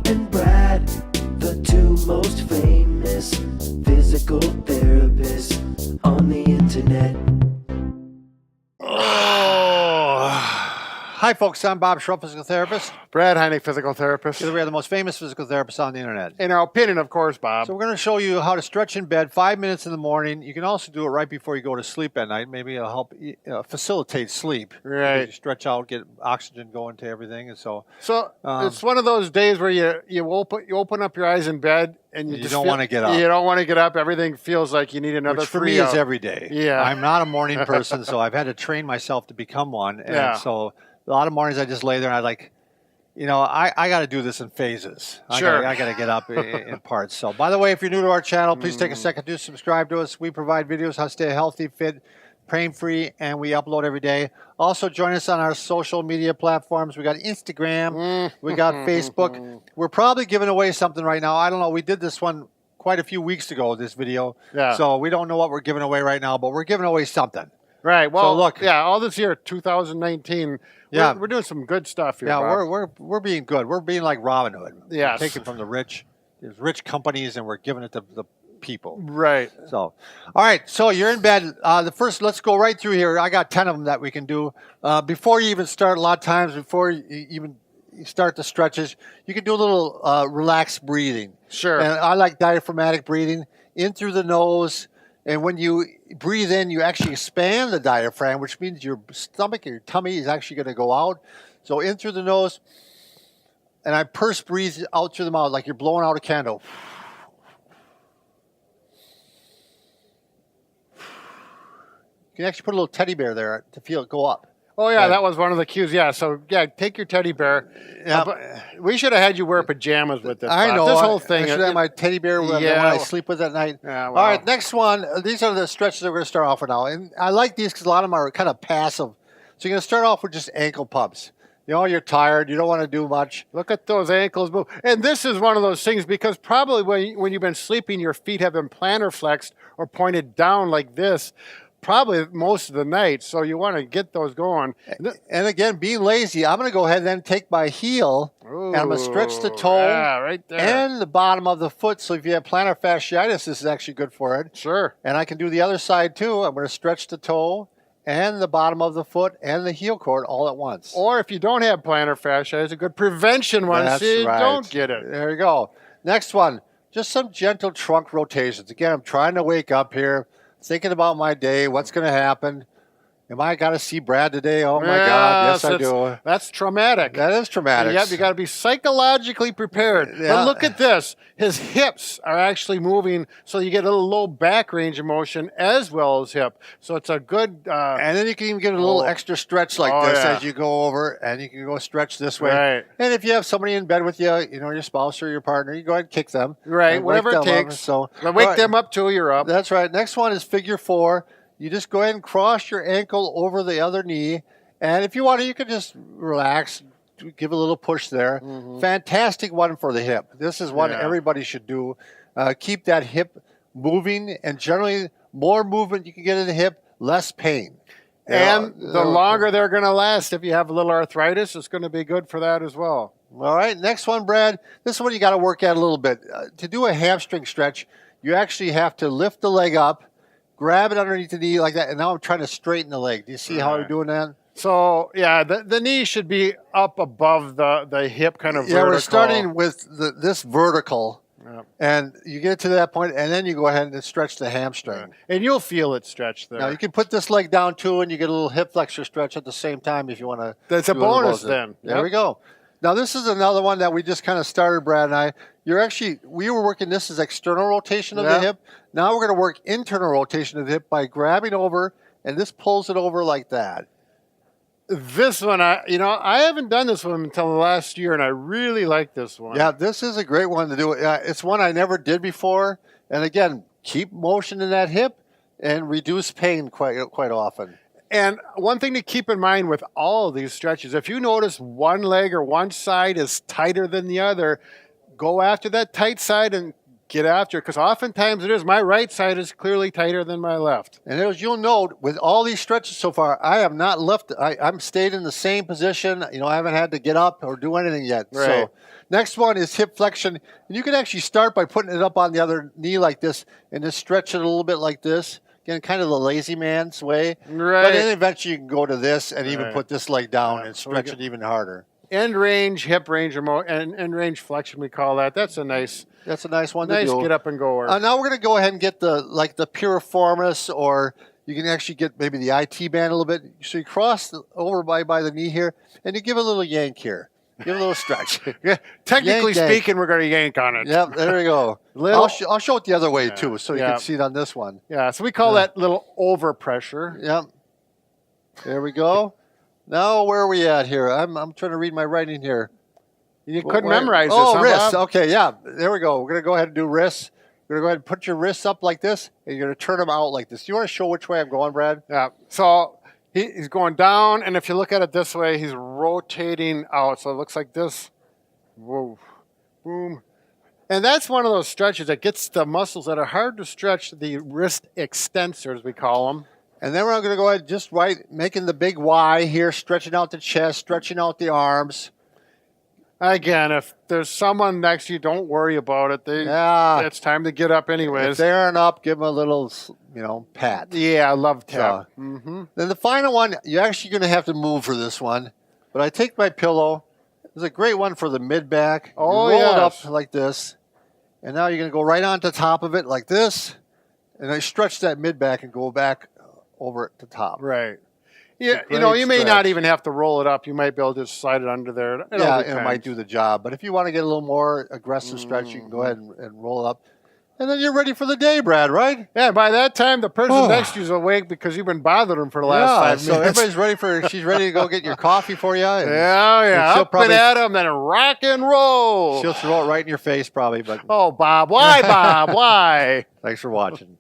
and Brad, the two most famous physical therapists on the internet. Hi, folks. I'm Bob Schrupp, physical therapist. Brad Heineck, physical therapist. We are the most famous physical therapists on the internet. In our opinion, of course, Bob. So we're going to show you how to stretch in bed 5 minutes in the morning. You can also do it right before you go to sleep at night. Maybe it'll help facilitate sleep. Right. You stretch out, get oxygen going to everything. And so it's one of those days where you open up your eyes in bed and you don't want to get up. You don't want to get up. Everything feels like you need another Which for me is every day. Yeah. I'm not a morning person, so I've had to train myself to become one. And Yeah. so a lot of mornings I just lay there and I like, I got to do this in phases. Sure. I got to get up in parts. So, by the way, if you're new to our channel, please take a second to subscribe to us. We provide videos how to stay healthy, fit, pain-free, and we upload every day. Also, join us on our social media platforms. We got Instagram. We got Facebook. We're probably giving away something right now. I don't know. We did this one quite a few weeks ago, this video. Yeah. So we don't know what we're giving away right now, but we're giving away something. Right. Well, So look. yeah, all this year, 2019, Yeah. we're doing some good stuff here, Yeah, Bob. we're being good. We're being like Robin Hood. Yes. We're taking from the rich. There's rich companies, and we're giving it to the people. Right. So, all right. So you're in bed. Let's go right through here. I got 10 of them that we can do. Before you even start, a lot of times before you even start the stretches, you can do a little relaxed breathing. Sure. And I like diaphragmatic breathing in through the nose. And when you breathe in, you actually expand the diaphragm, which means your stomach or your tummy is actually going to go out. So in through the nose, and I purse breathe out through the mouth like you're blowing out a candle. You can actually put a little teddy bear there to feel it go up. Oh, yeah, Right. that was one of the cues. Yeah, so, yeah, take your teddy bear. Yeah. But we should have had you wear pajamas with this, I Bob. know. This whole thing. I should have my teddy bear when I sleep with at night. Yeah, All well. right, next one. These are the stretches that we're going to start off with now. And I like these because a lot of them are kind of passive. So you're going to start off with just ankle pumps. You're tired. You don't want to do much. Look at those ankles move. And this is one of those things because probably when you've been sleeping, your feet have been plantar flexed or pointed down like this probably most of the night. So you want to get those going. And again, being lazy, I'm going to go ahead and then take my heel and I'm going to stretch the toe Yeah, right there. and the bottom of the foot. So if you have plantar fasciitis, this is actually good for it. Sure. And I can do the other side too. I'm going to stretch the toe and the bottom of the foot and the heel cord all at once. Or if you don't have plantar fascia, it's a good prevention one That's so you right. don't get it. There you go. Next one, just some gentle trunk rotations. Again, I'm trying to wake up here, thinking about my day, what's going to happen. Am I got to see Brad today? Oh, my God. Yes, I do. That's traumatic. That is traumatic. Yep, you got to be psychologically prepared. Yeah. But look at this. His hips are actually moving, so you get a little low back range of motion as well as hip. So it's a good... And then you can even get a little extra stretch like this yeah. as you go over, and you can go stretch this way. Right. And if you have somebody in bed with you, your spouse or your partner, you go ahead and kick them. Right, and whatever wake it them up. takes. So wake them up till you're up. That's right. Next one is figure 4. You just go ahead and cross your ankle over the other knee. And if you want to, you can just relax, give a little push there. Fantastic one for the hip. This is one everybody should do. Keep that hip moving. And generally, more movement you can get in the hip, less pain. And the longer they're going to last, if you have a little arthritis, it's going to be good for that as well. All right. Next one, Brad. This one you got to work at a little bit. To do a hamstring stretch, you actually have to lift the leg up, grab it underneath the knee like that, and now I'm trying to straighten the leg. Do you see how I'm doing that? So, yeah, the knee should be up above the hip kind of vertical. Yeah, we're starting with this vertical, Yeah. and you get to that point, and then you go ahead and stretch the hamstring. And you'll feel it stretch there. Now, you can put this leg down, too, and you get a little hip flexor stretch at the same time if you want to. That's a do little bonus motion. then. There Yep. we go. Now, this is another one that we just kind of started, Brad and I. We were working this as external rotation of the hip. Now we're going to work internal rotation of the hip by grabbing over, and this pulls it over like that. This one, I haven't done this one until the last year, and I really like this one. Yeah, this is a great one to do. It's one I never did before. And again, keep motion in that hip and reduce pain quite often. And one thing to keep in mind with all of these stretches, if you notice one leg or one side is tighter than the other, go after that tight side and get after it, because oftentimes it is. My right side is clearly tighter than my left. And as you'll note, with all these stretches so far, I have not left. I'm stayed in the same position. I haven't had to get up or do anything yet. Right. So Next one is hip flexion. And you can actually start by putting it up on the other knee like this and just stretch it a little bit like this. Again, kind of the lazy man's way. Right. But then eventually you can go to this and even Right. put this leg down and so we stretch get- it even harder. End range, hip range, and end range flexion, we call that. That's a nice That's a nice one to nice do. get up and goer. Now we're going to go ahead and get the piriformis, or you can actually get maybe the IT band a little bit. So you cross over by the knee here, and you give it a little yank here. Give it a little stretch. Yeah, technically Yank, yank. speaking, we're going to yank on it. Yep, there we go. Little- I'll show it the other way too, so you Yeah. can see it on this one. Yeah, so we call that little overpressure. Yep. There we go. Now where are we at here? I'm trying to read my writing here. You couldn't Where- memorize this, Oh, huh, wrists. Bob? Okay, yeah. There we go. We're going to go ahead and do wrists. We're going to go ahead and put your wrists up like this, and you're going to turn them out like this. Do you want to show which way I'm going, Brad? Yeah. So he's going down, and if you look at it this way, he's rotating out. So it looks like this. Whoa. Boom. And that's one of those stretches that gets the muscles that are hard to stretch, the wrist extensors, we call them. And then we're going to go ahead just making the big Y here, stretching out the chest, stretching out the arms. Again, if there's someone next to you, don't worry about it. Yeah. It's time to get up If anyways. they aren't up, give them a little, pat. Yeah, I love tap. Then the final one, you're actually going to have to move for this one. But I take my pillow. It's a great one for the mid-back. Oh, you roll it yes. up like this. And now you're going to go right on the top of it like this. And I stretch that mid-back and go back over at the top. Right. Yeah, great you may not stretch. even have to roll it up. You might be able to just slide it under there. It all Yeah, it depends. might do the job. But if you want to get a little more aggressive stretch, you can go ahead and roll it up. And then you're ready for the day, Brad, right? Yeah, by that time, the person Oh. next to you is awake because you've been bothering them for the last 5 so minutes. everybody's she's ready to go get your coffee for you. And yeah. she'll Up probably- and at them, then rock and roll. She'll throw it right in your face probably, but Oh, Bob. Why, Bob? Why? thanks for watching.